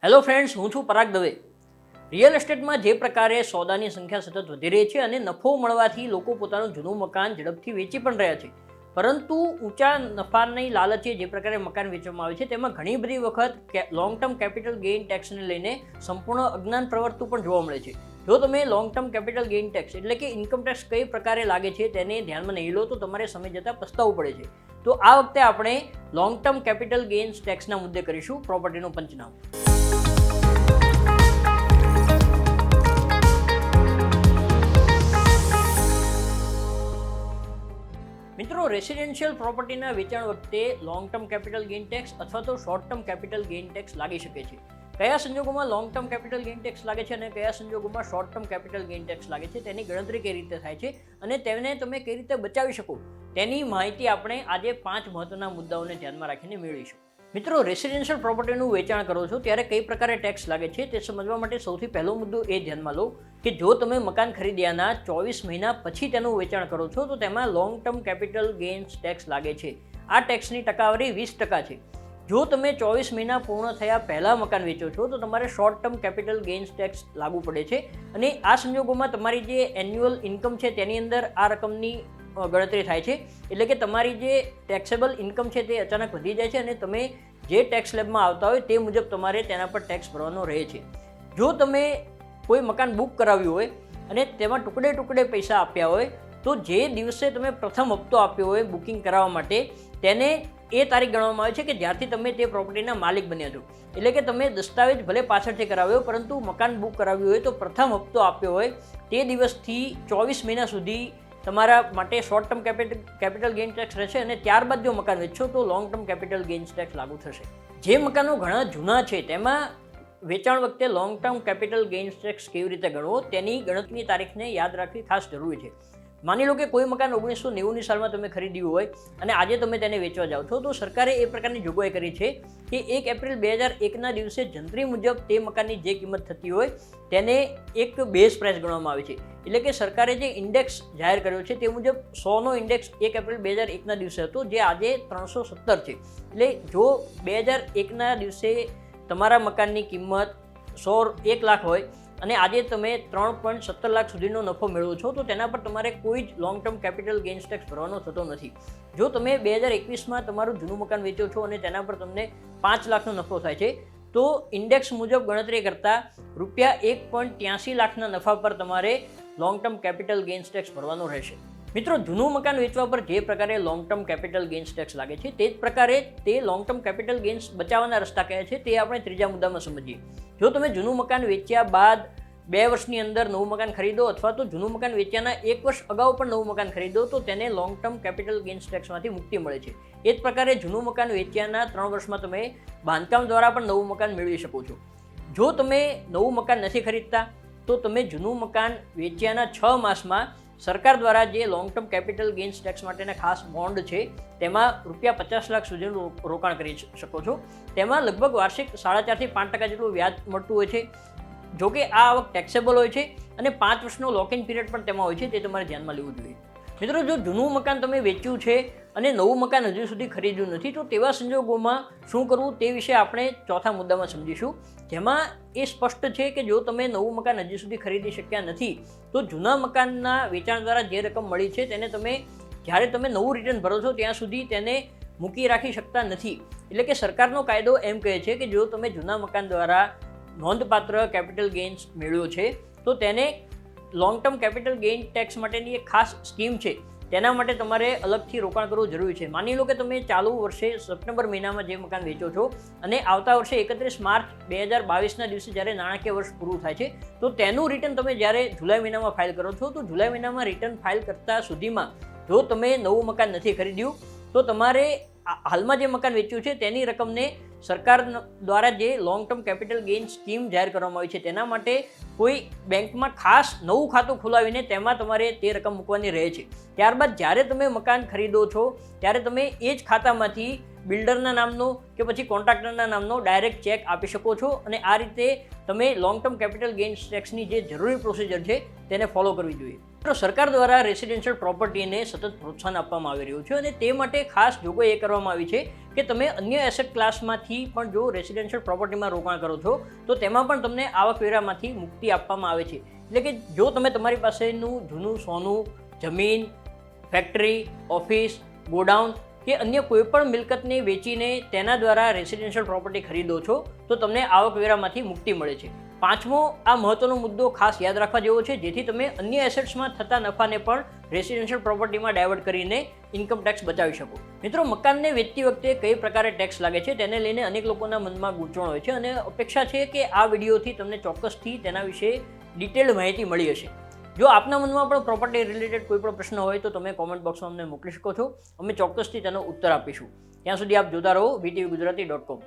Hello friends, હું છું પરાગ Dave. Real એસ્ટેટમાં જે પ્રકારે સોદાની સંખ્યા સતત વધી રહી છે અને નફો મળવાથી લોકો પોતાનું જૂનું મકાન ઝડપથી વેચી પણ રહ્યા છે, પરંતુ ઊંચા નફાની લાલચે જે પ્રકારે મકાન વેચવામાં આવે છે તેમાં ઘણી બધી વખત લોંગ ટર્મ કેપિટલ ગેઇન ટેક્સને લઈને સંપૂર્ણ અજ્ઞાન પ્રવર્તતું પણ જોવા મળે છે. જો તમે long term capital gain tax એટલે કે ઇન્કમ ટેક્સ કઈ પ્રકારે લાગે છે તેને ધ્યાનમાં નહીં લો તો તમારે સમય જતાં પસ્તાવવું પડે છે. તો આ વખતે આપણે લોંગ ટર્મ કેપિટલ ગેઇન્સ ટેક્સના મુદ્દે કરીશું પ્રોપર્ટીનું પંચનામું. મિત્રો, રેસિડેન્શિયલ પ્રોપર્ટીના વેચાણ વખતે long term capital gain tax અથવા તો short term capital gain tax લાગી શકે છે. કયા સંજોગોમાં long term capital gain tax લાગે છે અને કયા સંજોગોમાં short term capital gain tax લાગે છે તેની ગણતરી કઈ રીતે થાય છે અને તેને તમે કઈ રીતે બચાવી શકો તેની માહિતી આપણે આજે 5 મહત્વના મુદ્દાઓને ધ્યાનમાં રાખીને મેળવીશું. મિત્રો, રેસિડેન્શિયલ પ્રોપર્ટીનું વેચાણ કરો છો ત્યારે કઈ પ્રકારે ટેક્સ લાગે છે તે સમજવા માટે સૌથી પહેલો મુદ્દો એ ધ્યાનમાં લો કે જો તમે મકાન ખરીદ્યાના 24 મહિના પછી તેનું વેચાણ કરો છો તો તેમાં long term capital gains tax લાગે છે. આ ટેક્સની ટકાવારી 20% છે. જો તમે 24 મહિના પૂર્ણ થયા પહેલાં મકાન વેચો છો તો તમારે short term capital gains tax લાગુ પડે છે અને આ સંજોગોમાં તમારી જે એન્યુઅલ ઇન્કમ છે તેની અંદર આ રકમની ગણતરી થાય છે. એટલે કે તમારી જે ટેક્સેબલ ઇન્કમ છે તે અચાનક વધી જાય છે અને તમે જે ટેક્સ સ્લેબમાં આવતા હોય તે મુજબ તમારે તેના પર ટેક્સ ભરવાનો રહે છે. જો તમે કોઈ મકાન બુક કરાવ્યું હોય અને તેમાં ટુકડે ટુકડે પૈસા આપ્યા હોય તો જે દિવસે તમે પ્રથમ હપ્તો આપ્યો હોય બુકિંગ કરાવવા માટે તેને એ તારીખ ગણવામાં આવે છે કે જ્યારથી તમે તે પ્રોપર્ટીના માલિક બન્યા છો. એટલે કે તમે દસ્તાવેજ ભલે પાછળથી કરાવ્યો પરંતુ મકાન બુક કરાવ્યું હોય તો પ્રથમ હપ્તો આપ્યો હોય તે દિવસથી 24 મહિના સુધી તમારા માટે short term capital gain tax રહેશે અને ત્યારબાદ જો મકાન વેચશો તો long term capital gains tax લાગુ થશે. જે મકાનો ઘણા જૂના છે તેમાં વેચાણ વખતે long term capital gains tax કેવી રીતે ગણવો તેની ગણતરીની તારીખને યાદ રાખવી ખાસ જરૂરી છે. માની લો કે કોઈ મકાન 1990ની સાલમાં તમે ખરીદ્યું હોય અને આજે તમે તેને વેચવા જાઓ છો તો સરકારે એ પ્રકારની જોગવાઈ કરી છે કે 1 એપ્રિલ 2001ના દિવસે જંત્રી મુજબ તે મકાનની જે કિંમત થતી હોય તેને એક બેઝ પ્રાઇસ ગણવામાં આવે છે. એટલે કે સરકારે જે ઇન્ડેક્સ જાહેર કર્યો છે તે મુજબ 100નો ઇન્ડેક્સ 1 એપ્રિલ 2001ના દિવસે હતો જે આજે 317 છે. એટલે જો 2001ના દિવસે તમારા મકાનની કિંમત 1 લાખ હોય અને આજે તમે 3.17 લાખ સુધીનો નફો મેળવો છો તો તેના પર તમારે કોઈ જ long term capital gains tax ભરવાનો થતો નથી. જો તમે 2021માં તમારું જૂનું મકાન વેચો છો અને તેના પર તમને 5 લાખનો નફો થાય છે તો ઇન્ડેક્સ મુજબ ગણતરી કરતાં રૂપિયા 1.83 લાખના નફા પર તમારે long term capital gains tax ભરવાનો રહેશે. મિત્રો, જૂનું મકાન વેચવા પર જે પ્રકારે long term capital gains tax લાગે છે તે જ પ્રકારે તે લોંગ ટર્મ કેપિટલ ગેઇન્સ બચાવવાના રસ્તા કયા છે તે આપણે ત્રીજા મુદ્દામાં સમજીએ. જો તમે જૂનું મકાન વેચ્યા બાદ 2 વર્ષની અંદર નવું મકાન ખરીદો અથવા તો જૂનું મકાન વેચ્યાના 1 વર્ષ અગાઉ પણ નવું મકાન ખરીદો તો તેને લોંગ ટર્મ કેપિટલ ગેઇન્સ ટેક્સમાંથી મુક્તિ મળે છે. એ જ પ્રકારે જૂનું મકાન વેચ્યાના 3 વર્ષમાં તમે બાંધકામ દ્વારા પણ નવું મકાન મેળવી શકો છો. જો તમે નવું મકાન નથી ખરીદતા તો તમે જૂનું મકાન વેચ્યાના 6 માસમાં સરકાર દ્વારા જે long term capital gains tax માટેના ખાસ બોન્ડ છે તેમાં રૂપિયા 50 લાખ સુધીનું રોકાણ કરી શકો છો. તેમાં લગભગ વાર્ષિક 4.5 થી 5% જેટલું વ્યાજ મળતું હોય છે. જોકે આ આવક ટેક્સેબલ હોય છે અને 5 વર્ષનો લોકિંગ પીરિયડ પણ તેમાં હોય છે, તે તમારે ધ્યાનમાં લેવું જોઈએ. મિત્રો, જો જૂનું મકાન તમે વેચ્યું છે અને નવું મકાન હજુ સુધી ખરીદ્યું નથી તો તેવા સંજોગોમાં શું કરવું તે વિશે આપણે ચોથા મુદ્દામાં સમજીશું, જેમાં એ સ્પષ્ટ છે કે જો તમે નવું મકાન હજી સુધી ખરીદી શક્યા નથી તો જૂના મકાનના વેચાણ દ્વારા જે રકમ મળી છે તેને તમે જ્યારે તમે નવું રિટર્ન ભરો છો ત્યાં સુધી તેને મૂકી રાખી શકતા નથી. એટલે કે સરકારનો કાયદો એમ કહે છે કે જો તમે જૂના મકાન દ્વારા નોંધપાત્ર કેપિટલ ગેઇન્સ મેળવ્યો છે તો તેને long term capital gain tax માટેની એક ખાસ સ્કીમ છે, તેના માટે તમારે અલગથી રોકાણ કરવું જરૂરી છે. માની લો કે તમે ચાલુ વર્ષે સપ્ટેમ્બર મહિનામાં જે મકાન વેચો છો અને આવતા વર્ષે 31 માર્ચ 2022ના દિવસે જ્યારે નાણાકીય વર્ષ પૂરું થાય છે તો તેનું રિટર્ન તમે જ્યારે જુલાઈ મહિનામાં ફાઇલ કરો છો તો જુલાઈ મહિનામાં રિટર્ન ફાઇલ કરતા સુધીમાં જો તમે નવું મકાન નથી ખરીદ્યું તો તમારે હાલમાં જે મકાન વેચ્યું છે તેની રકમને સરકાર દ્વારા જે long term capital gain scheme જાહેર કરવામાં આવી છે તેના માટે કોઈ બેંકમાં ખાસ નવું ખાતું ખોલાવીને તેમાં તમારે તે રકમ મૂકવાની રહે છે. ત્યારબાદ જ્યારે તમે મકાન ખરીદો છો ત્યારે તમે એ જ ખાતામાંથી બિલ્ડરના નામનો કે પછી કોન્ટ્રાક્ટરના નામનો ડાયરેક્ટ ચેક આપી શકો છો અને આ રીતે તમે લોંગ ટર્મ કેપિટલ ગેઇન્સ ટેક્સની જે જરૂરી પ્રોસિજર છે તેને ફોલો કરવી જોઈએ. તો સરકાર દ્વારા રેસિડેન્શિયલ પ્રોપર્ટીને સતત પ્રોત્સાહન આપવામાં આવી રહ્યું છે અને તે માટે ખાસ જોગવાઈ એ કરવામાં આવી છે કે તમે અન્ય એસેટ ક્લાસમાંથી પણ જો રેસિડેન્શિયલ પ્રોપર્ટીમાં રોકાણ કરો છો તો તેમાં પણ તમને આવકવેરામાંથી મુક્તિ આપવામાં આવે છે. એટલે કે જો તમે તમારી પાસેનું જૂનું સોનું, જમીન, ફેક્ટરી, ઓફિસ, ગોડાઉન કે અન્ય કોઈ પણ મિલકતને વેચીને તેના દ્વારા રેસિડેન્શિયલ પ્રોપર્ટી ખરીદો છો તો તમને આવકવેરામાંથી મુક્તિ મળે છે. પાંચમો આ મહત્વનો મુદ્દો ખાસ યાદ રાખવા જેવો છે, જેથી તમે અન્ય એસેટ્સમાં થતા નફાને પણ રેસિડેન્શિયલ પ્રોપર્ટીમાં ડાયવર્ટ કરીને ઇન્કમ ટેક્સ બચાવી શકો. મિત્રો, મકાનને વેચતી વખતે કઈ પ્રકારે ટેક્સ લાગે છે તેને લઈને અનેક લોકોના મનમાં ગૂંચવણ હોય છે અને અપેક્ષા છે કે આ વિડીયોથી તમને ચોક્કસથી તેના વિશે ડિટેલ્ડ માહિતી મળી હશે. જો આપના મનમાં પણ પ્રોપર્ટી રિલેટેડ કોઈ પણ પ્રશ્ન હોય તો તમે કોમેન્ટ બોક્સમાં અમને મોકલી શકો છો. અમે ચોક્કસથી તેનો ઉત્તર આપીશું. ત્યાં સુધી આપ જોતા રહો VTV Gujarati.com.